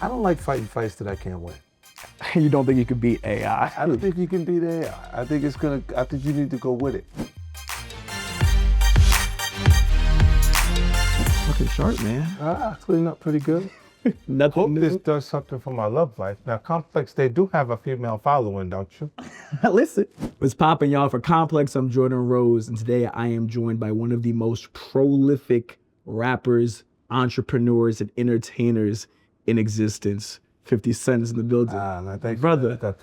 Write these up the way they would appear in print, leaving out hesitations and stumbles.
I don't like fighting fights that I can't win. You don't think you could beat AI? I don't think you can beat AI. I think you need to go with it. Looking sharp, man. Clean up pretty good. Nothing Hope new. this does something for my love life. Now, Complex, they do have a female following, don't you? Listen. What's poppin', y'all? For Complex, I'm Jordan Rose, and today I am joined by one of the most prolific rappers, entrepreneurs, and entertainers in existence. 50 Cent is in the building. Man, thanks, brother.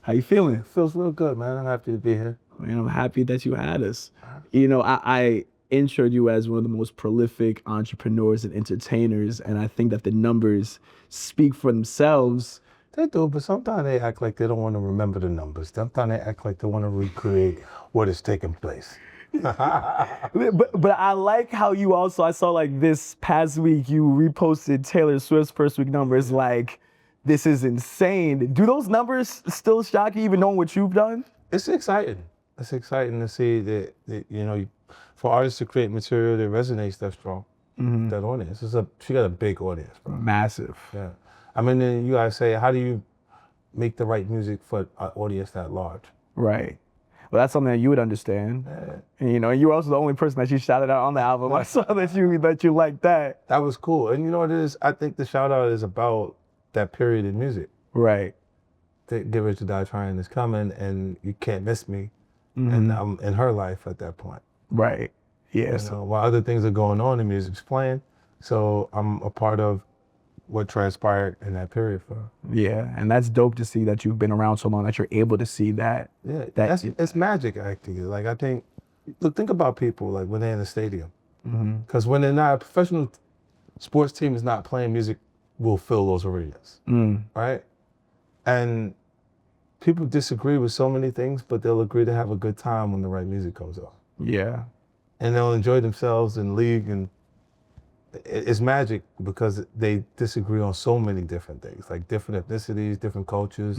How you feeling? Feels real good, man. I'm happy to be here. Man, I'm happy that you had us. You know, I introed you as one of the most prolific entrepreneurs and entertainers, and I think that the numbers speak for themselves. They do, but sometimes they act like they don't want to remember the numbers. Sometimes they act like they want to recreate what is taking place. But I like how you also, I saw like this past week, you reposted Taylor Swift's first week numbers like, this is insane. Do those numbers still shock you even knowing what you've done? It's exciting. It's exciting to see that you know, for artists to create material that resonates that strong, that audience. She got a big audience, bro. Massive. Yeah. I mean, then you gotta say, how do you make the right music for an audience that large? Right. Well, that's something that you would understand. Yeah. And, you know, you were also the only person that she shouted out on the album. I saw that you liked that. That was cool. And you know what it is? I think the shout out is about that period in music. Right. Get Rich or Die Trying is coming, and You Can't Miss Me. And I'm in her life at that point. Right. Yeah. You know, while other things are going on, the music's playing. So I'm a part of what transpired in that period for her. Yeah, and that's dope to see that you've been around so long that you're able to see that. Yeah, it's magic acting. Like, I think, think about people like when they're in the stadium. Because when they're not, a professional sports team is not playing music, will fill those arenas, right? And people disagree with so many things, but they'll agree to have a good time when the right music comes on. Yeah. And they'll enjoy themselves in league, and it's magic because they disagree on so many different things, like different ethnicities, different cultures,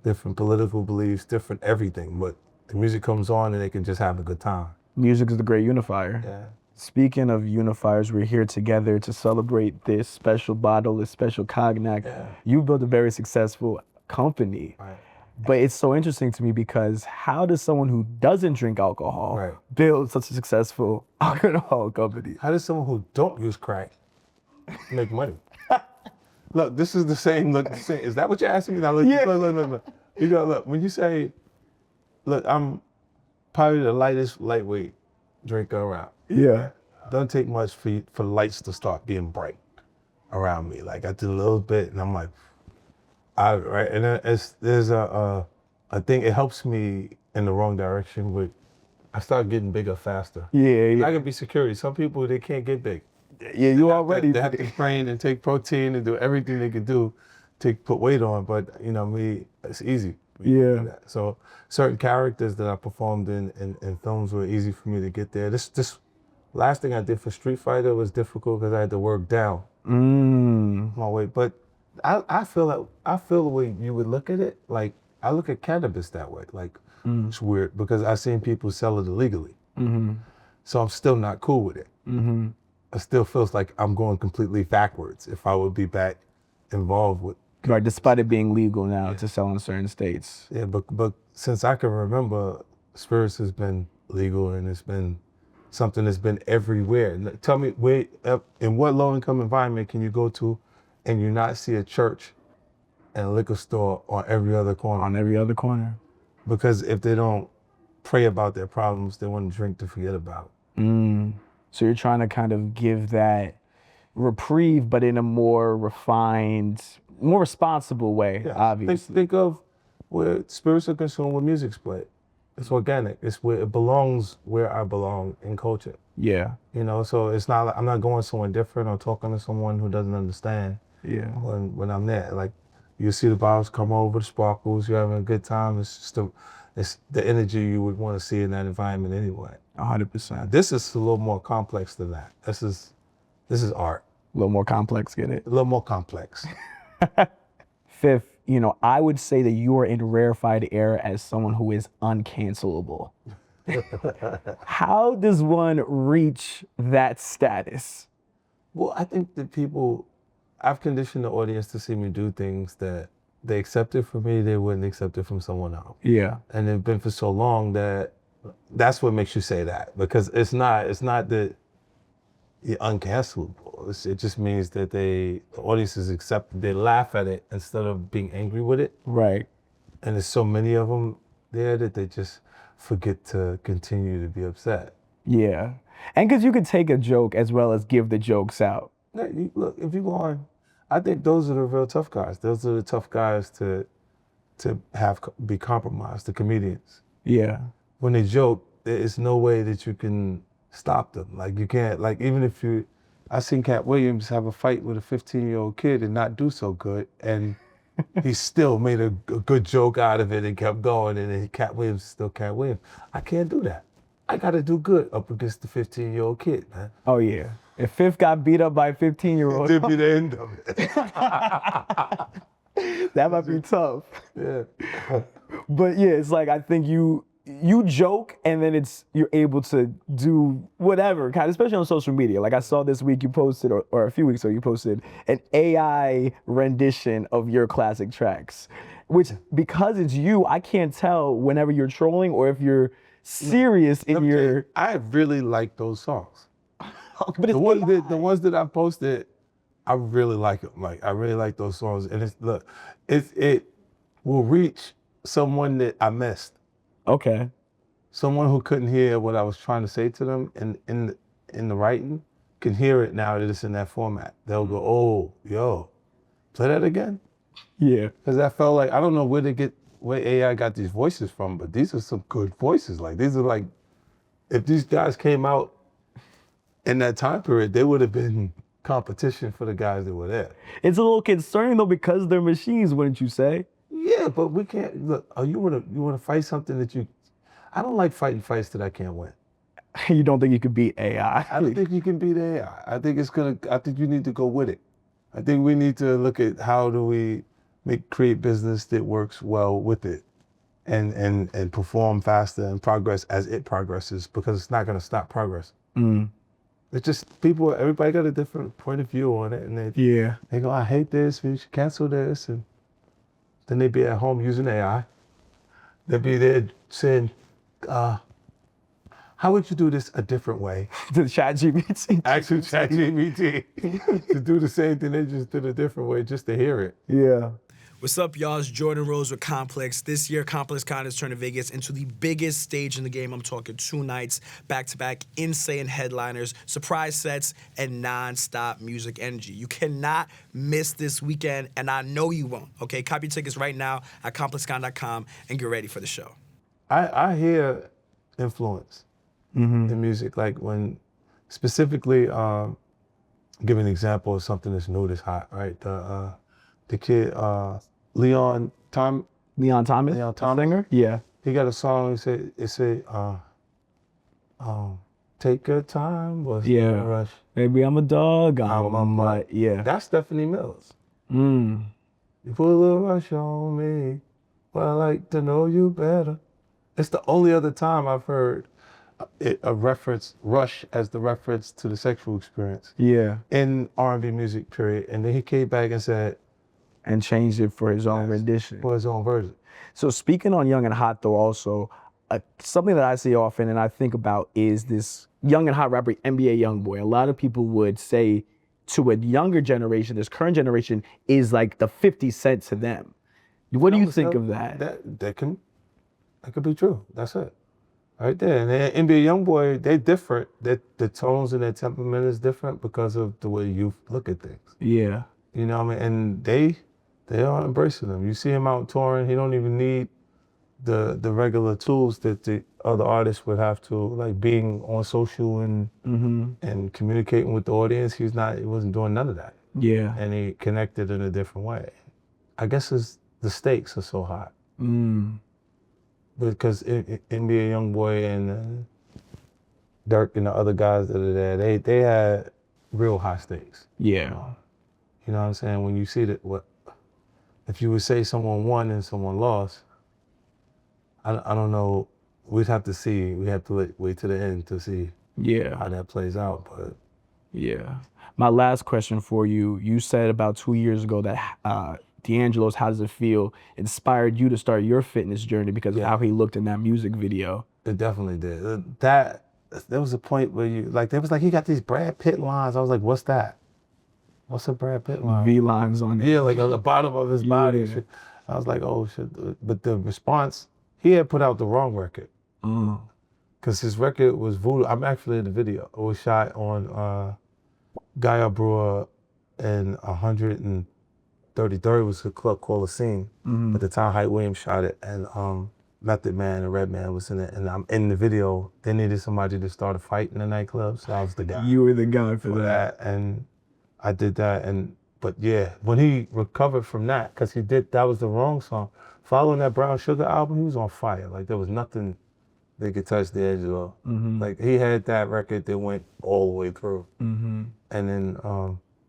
different political beliefs, different everything. But the music comes on and they can just have a good time. Music is the great unifier. Yeah. Speaking of unifiers, we're here together to celebrate this special bottle, this special cognac. Yeah. You built a very successful company. Right. But it's so interesting to me because how does someone who doesn't drink alcohol build such a successful alcohol company? How does someone who don't use crack make money? Look, this is the same. Look, is that what you're asking me? Now, look, look. You go, look, when you say, look, I'm probably the lightweight drinker around. Yeah. Doesn't take much for lights to start being bright around me. Like, I did a little bit and I'm like, right, and there's a thing. It helps me in the wrong direction. With I start getting bigger faster. Yeah. I can be security. Some people, they can't get big. Yeah, you already. They have to train and take protein and do everything they can do to put weight on. But you know, me, it's easy. Yeah. So certain characters that I performed in films were easy for me to get there. This last thing I did for Street Fighter was difficult because I had to work down my weight. But I feel the way you would look at it. Like, I look at cannabis that way. Like, it's weird because I've seen people sell it illegally. So I'm still not cool with it. It still feels like I'm going completely backwards if I would be back involved with. Right, despite it being legal now to sell in certain states. Yeah, but since I can remember, spirits has been legal and it's been something that's been everywhere. Tell me, in what low-income environment can you go to and you not see a church and a liquor store on every other corner? On every other corner. Because if they don't pray about their problems, they want to drink to forget about it. So you're trying to kind of give that reprieve, but in a more refined, more responsible way, obviously. Think of where spirits are consumed, where music's played. It's organic. It's where it belongs, where I belong in culture. Yeah. You know, so it's not like I'm not going somewhere different or talking to someone who doesn't understand. Yeah. When I'm there, like, you see the bottles come over, the sparkles, you're having a good time. It's just it's the energy you would want to see in that environment anyway. 100%. This is a little more complex than that. This is art. A little more complex, get it? A little more complex. Fifth, you know, I would say that you are in rarefied air as someone who is uncancelable. How does one reach that status? Well, I think that people I've conditioned the audience to see me do things that they accepted from me, they wouldn't accept it from someone else. Yeah. And it's been for so long that that's what makes you say that, because it's not that you're uncancelable. It just means that the audiences accept, they laugh at it instead of being angry with it. Right. And there's so many of them there that they just forget to continue to be upset. Yeah. And because you could take a joke as well as give the jokes out. Look, if you go on, I think those are the real tough guys. Those are the tough guys to be compromised, the comedians. Yeah. When they joke, there is no way that you can stop them. Like you can't, like even if I seen Cat Williams have a fight with a 15-year-old kid and not do so good, and he still made a good joke out of it and kept going, and then Cat Williams is still Cat Williams. I can't do that. I gotta do good up against the 15-year-old kid, man. Oh yeah. If Fifth got beat up by a 15-year-old, It'd be the end of it. that might be tough. Yeah. But yeah, it's like I think you joke and then you're able to do whatever, kind of, especially on social media. Like I saw this week you posted, or a few weeks ago you posted an AI rendition of your classic tracks, which because it's you, I can't tell whenever you're trolling or if you're serious in your. I really like those songs. But the ones that I posted, I really like them. Like I really like those songs, and it will reach someone that I missed. Okay. Someone who couldn't hear what I was trying to say to them in the writing can hear it now that it's in that format. They'll go, oh, yo, play that again? Yeah. Because I felt like, I don't know where AI got these voices from, but these are some good voices. Like these are like, if these guys came out in that time period, they would have been competition for the guys that were there. It's a little concerning though because they're machines, wouldn't you say? Yeah, but we can't look. Oh, you wanna fight something that you? I don't like fighting fights that I can't win. You don't think you could beat AI? I don't think you can beat AI. I think you need to go with it. I think we need to look at how do we create business that works well with it, and perform faster and progress as it progresses, because it's not gonna stop progress. It's just everybody got a different point of view on it, and they go, I hate this, we should cancel this, and then they'd be at home using AI. They'd be there saying, how would you do this a different way? To ChatGPT. Actually, ChatGPT to do the same thing, they just did a different way just to hear it. Yeah. What's up, y'all? It's Jordan Rose with Complex. This year, ComplexCon is turning Vegas into the biggest stage in the game. I'm talking 2 nights, back-to-back, insane headliners, surprise sets, and non-stop music energy. You cannot miss this weekend, and I know you won't, okay? Copy your tickets right now at ComplexCon.com and get ready for the show. I hear influence in music, like when, specifically, give an example of something that's new that's hot, right? The kid, Leon Thomas, Singer? Yeah. he got a song, it said, take your time, what's the rush? Maybe I'm a dog, I'm a mutt. Yeah. That's Stephanie Mills. You put a little rush on me, but I like to know you better. It's the only other time I've heard a reference, Rush as the reference to the sexual experience. Yeah. In R&B music, period. And then he came back and said, And changed it for his own rendition. for his own version. So speaking on Young and Hot though also, something that I see often and I think about is this young and hot rapper, NBA YoungBoy. A lot of people would say to a younger generation, this current generation is like the 50 Cent to them. What do you think of that? That could be true. That's it. Right there. And then NBA YoungBoy, they different. The tones and their temperament is different because of the way you look at things. Yeah. You know what I mean? And they are embracing them. You see him out touring, he don't even need the regular tools that the other artists would have to, like being on social and communicating with the audience. He wasn't doing none of that. Yeah. And he connected in a different way. I guess the stakes are so high. Because NBA YoungBoy and Dirk and the other guys that are there, they had real high stakes. Yeah. You know what I'm saying? When you see if you would say someone won and someone lost, I don't know. We'd have to see. We have to wait to the end to see how that plays out. But Yeah. My last question for you, you said about 2 years ago that D'Angelo's How Does It Feel inspired you to start your fitness journey because of how he looked in that music video. It definitely did. There was a point where there was like, he got these Brad Pitt lines. I was like, what's that? What's a Brad Pitt line? V-lines on it. Yeah, like on the bottom of his body. And shit. I was like, oh shit. But the response, he had put out the wrong record. Because his record was Voodoo. I'm actually in the video. It was shot on Gaia Brewer and 133rd was a club called The Scene. At the time, Hype Williams shot it. And Method Man and Redman was in it. And I'm in the video. They needed somebody to start a fight in the nightclub. So I was the guy. You were the guy for that. And I did that. But yeah, when he recovered from that, because that was the wrong song. Following that Brown Sugar album, he was on fire. Like there was nothing they could touch D'Angelo. Like he had that record that went all the way through. And then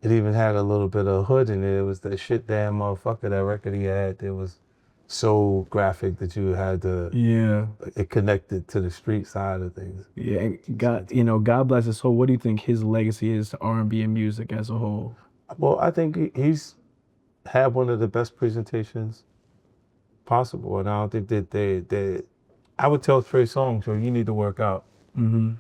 it even had a little bit of hood in it. It was the shit damn motherfucker, that record he had that was so graphic that you had to, it connected to the street side of things. Yeah, and God, God bless his soul. What do you think his legacy is to R&B and music as a whole? Well, I think he's had one of the best presentations possible, and I don't think that I would tell Trey Songz, you need to work out. And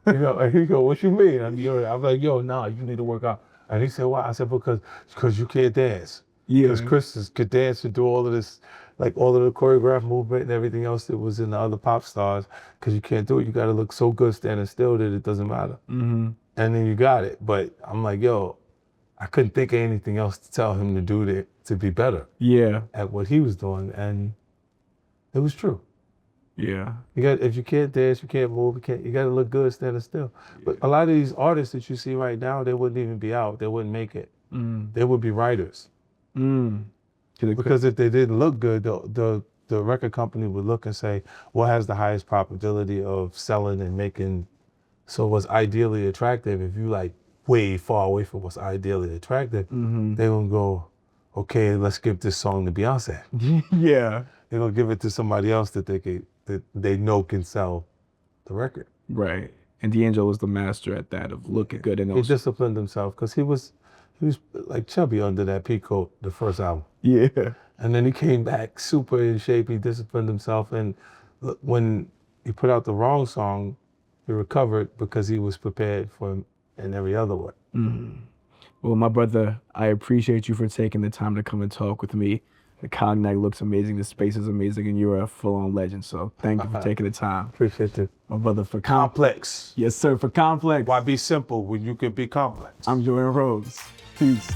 he go, what you mean? I'm like, nah, you need to work out. And he said, why? I said, because you can't dance. Because Chris could dance and do all of this, like all of the choreographed movement and everything else that was in the other pop stars. Because you can't do it. You got to look so good standing still that it doesn't matter. And then you got it. But I'm like, I couldn't think of anything else to tell him to do to be better at what he was doing. And it was true. Yeah. If you can't dance, you can't move, you got to look good standing still. But a lot of these artists that you see right now, they wouldn't even be out. They wouldn't make it. They would be writers. Because if they didn't look good, the record company would look and say, what has the highest probability of selling and making, so what's ideally attractive? If you like way far away from what's ideally attractive, they gonna go, okay, let's give this song to Beyonce. Yeah. They're gonna give it to somebody else that they know can sell the record. Right. And D'Angelo was the master at that, of looking good. And he disciplined himself because he was like chubby under that peacoat, the first album. Yeah. And then he came back super in shape. He disciplined himself. And when he put out the wrong song, he recovered because he was prepared for him in every other way. Well, my brother, I appreciate you for taking the time to come and talk with me. The Cognac looks amazing, the space is amazing, and you're a full-on legend. So thank you for taking the time. Appreciate it. My brother, for Complex. Yes, sir, for Complex. Why be simple when you can be complex? I'm Jordan Rose. Peace.